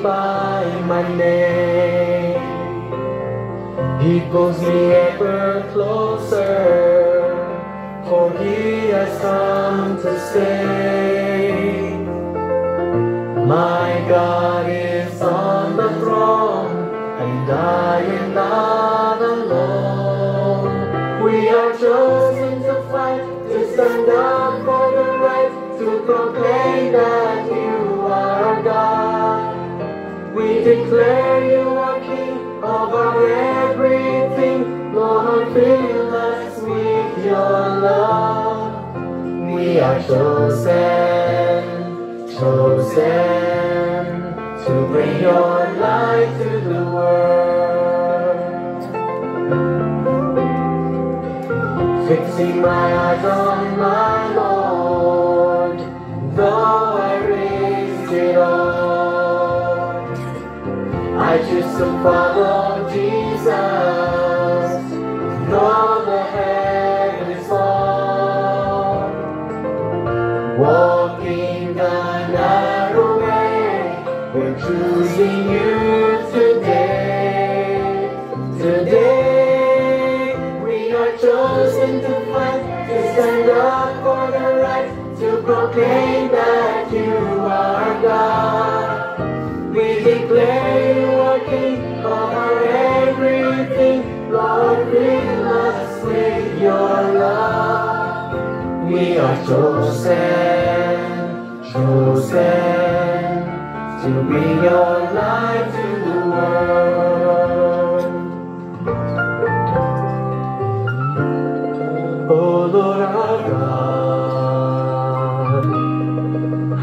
by my name. He pulls me ever closer, for He has come to stay. My God is on the throne, and I am not alone. We are chosen to fight, to stand up for the right, to proclaim that You are God. We declare You are King over everything. Lord, fill us with Your love. We are chosen, chosen to bring Your light to the world. Fixing my eyes on my Lord, though I risk it all, I choose to follow Jesus, though the heavens fall. Walking the narrow way, we're choosing You today. Today, we are chosen to fight, to stand up for the right, to proclaim that You are God. We declare You are King over everything. Lord, fill us with Your love. We are chosen, chosen to bring Your light to the world. Oh Lord our God,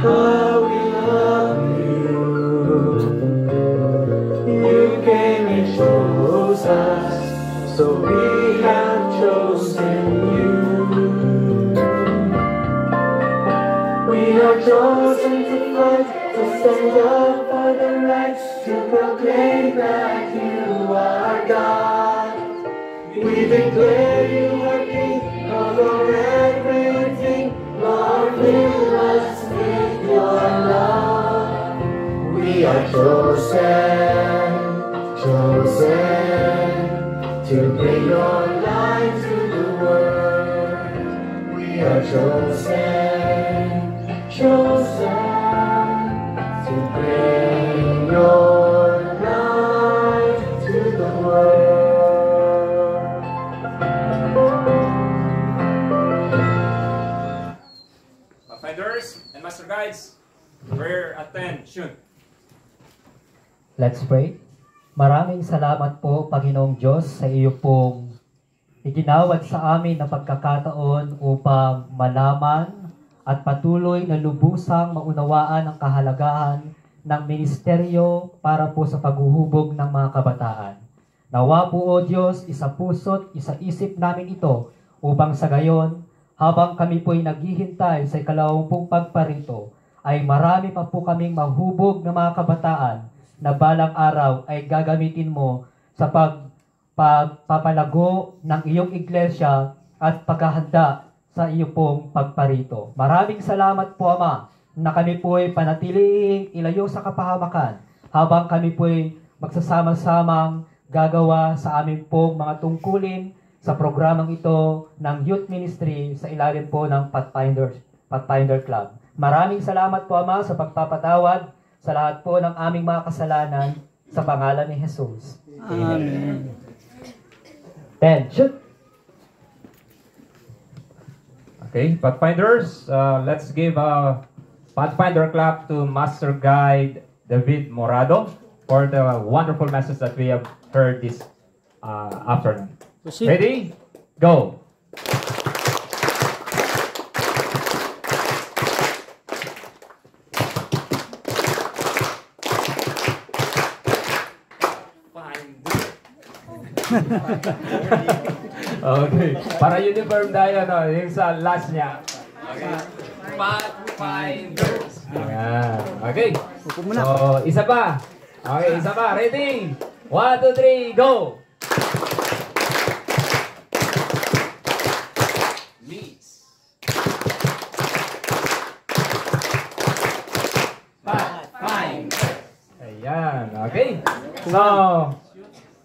how we love You. You came and chose us, so we have chosen You. We are chosen to fight, to stand up for the right, to proclaim that You are God. We declare You are King over everything. Lord, fill us with Your love. We are chosen, chosen to bring Your light to the world. We are chosen, chosen to bring Your light to the world. Pathfinders and Master Guides, prayer attention. Let's pray. Maraming salamat po, Panginoong Diyos, sa iyo pong iginawad sa amin na pagkakataon upang malaman at patuloy na lubusang maunawaan ang kahalagahan ng ministeryo para po sa paghuhubog ng mga kabataan. Nawa po, O Diyos, isa puso't isa isip namin ito upang sa gayon, habang kami po'y naghihintay sa ikalawampung pagparito, ay marami pa po kaming mahubog ng mga kabataan na balang araw ay gagamitin mo sa pagpapalago ng iyong iglesia at paghahanda sa iyo pong pagparito. Maraming salamat po, Ama, na kami po'y panatiling ilayo sa kapahamakan habang kami po'y magsasama-samang gagawa sa aming pong mga tungkulin sa programang ito ng Youth Ministry sa ilalim po ng Pathfinder Club. Maraming salamat po, Ama, sa pagpapatawad sa lahat po ng aming mga kasalanan sa pangalan ni Jesus. Amen. Then, shoot! Okay, Pathfinders, let's give a Pathfinder clap to Master Guide David Morado for the wonderful message that we have heard this afternoon. Ready? Go! Okay. Para uniform tayo, no? Yung sa last niya. Okay. Pathfinders. Ayan. Okay. So, isa pa. Okay, isa pa. Ready? 1, 2, 3, go! Please. Pathfinders. Ayan. Now,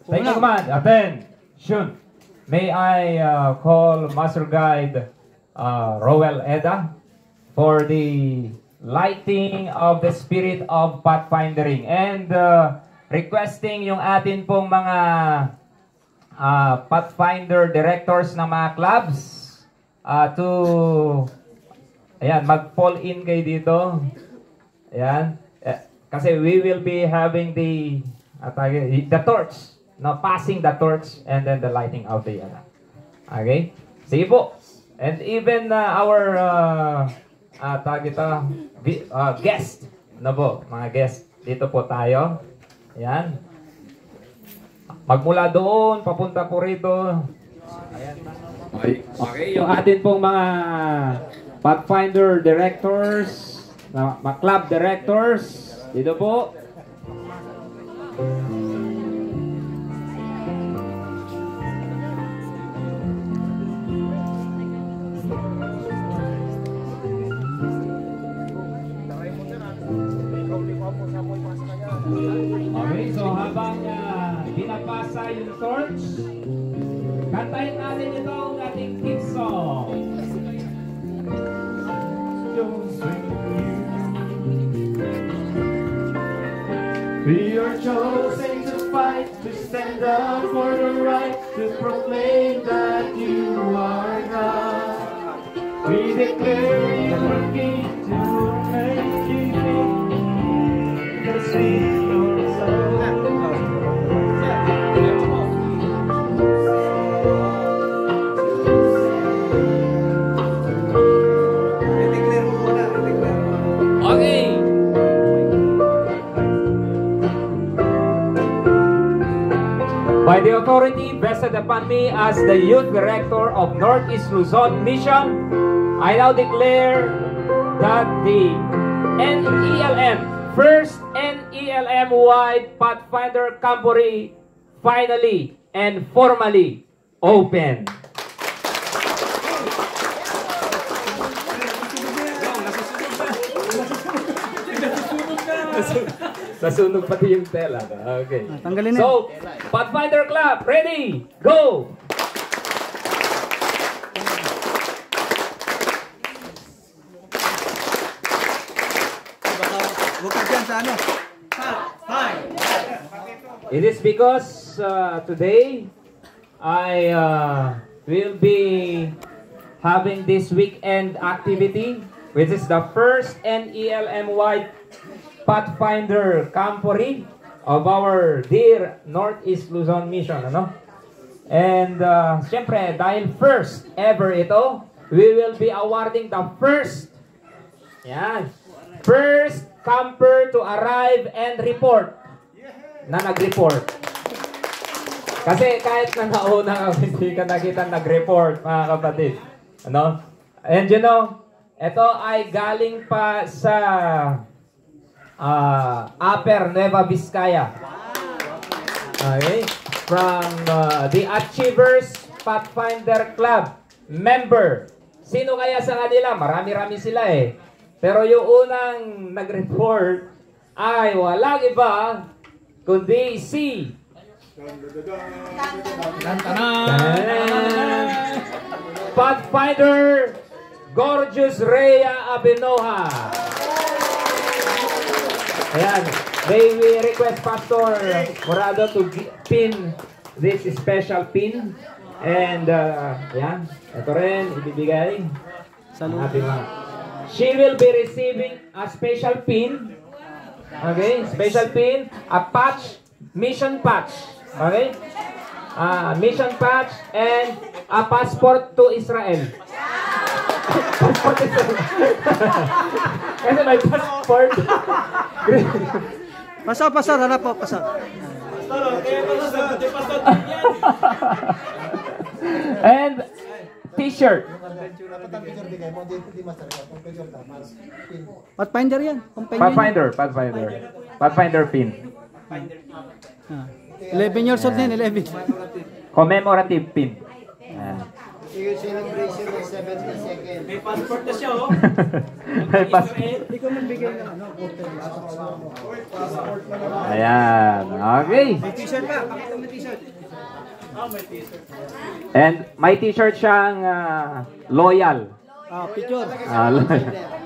take command. Attention. May I call Master Guide Roel Eda for the lighting of the spirit of pathfindering and requesting yung atin pong mga pathfinder directors ng mga clubs to ayan, mag-fall in kayo dito. Ayan. Kasi we will be having the torch, no, passing the torch and then the lighting of the okay? Sige po. And even our guest, no po, mga guest, dito po tayo. Ayan. Magmula doon, papunta po rito. Ayan. Okay, yung atin pong mga pathfinder directors, mga club directors, dito po. Okay, so habang pinapasa yung torch, kantahin natin ito ang ating theme song. We are chosen to fight, to stand up for the right, to proclaim that you are God. We declare you are King to make you king. The sweet your soul. Okay. By the authority vested upon me as the Youth Director of Northeast Luzon Mission, I now declare that the NELM, first NELM-wide Pathfinder Camporee, finally and formally open. Nasunog pati yung tela. Okay. Tanggalin na. So, Pathfinder Club, ready, go! Huwag ka dyan sa ano. It is because today I will be having this weekend activity, which is the first NELM-wide Pathfinder Camporee of our dear Northeast Luzon Mission, ano? And siyempre, dahil first ever ito, we will be awarding the first camper to arrive and report na nag-report. Kasi kahit na nauna hindi ka nakita nag-report, mga kapatid. Ano? And you know, ito ay galing pa sa Upper Nueva Vizcaya. Okay? From the Achievers Pathfinder Club member. Sino kaya sa kanila? Marami-rami sila eh. Pero yung unang nag-report ay walang iba kundi si Pathfinder Gorgeous Rhea Abinoha. Ayan. We request Pastor Morado to pin this special pin. And, yan. Ito rin, ibibigay. She will be receiving a special pin. Okay? Special pin. A patch. Mission patch. Okay? Mission patch and a passport to Israel. Passport to Israel. Kasi may passport. Pastor, harap po, pastor. And t-shirt. Pathfinder yan. Pathfinder pin. 11 years old din, 11. Commemorative pin. Celebration of 72nd May passport na siya, oh. May passport. Hindi ko man bigay ng ano. Ayan. Okay. May t-shirt pa. Pakita mo t-shirt. And may t-shirt siyang loyal. Picture. Loyal.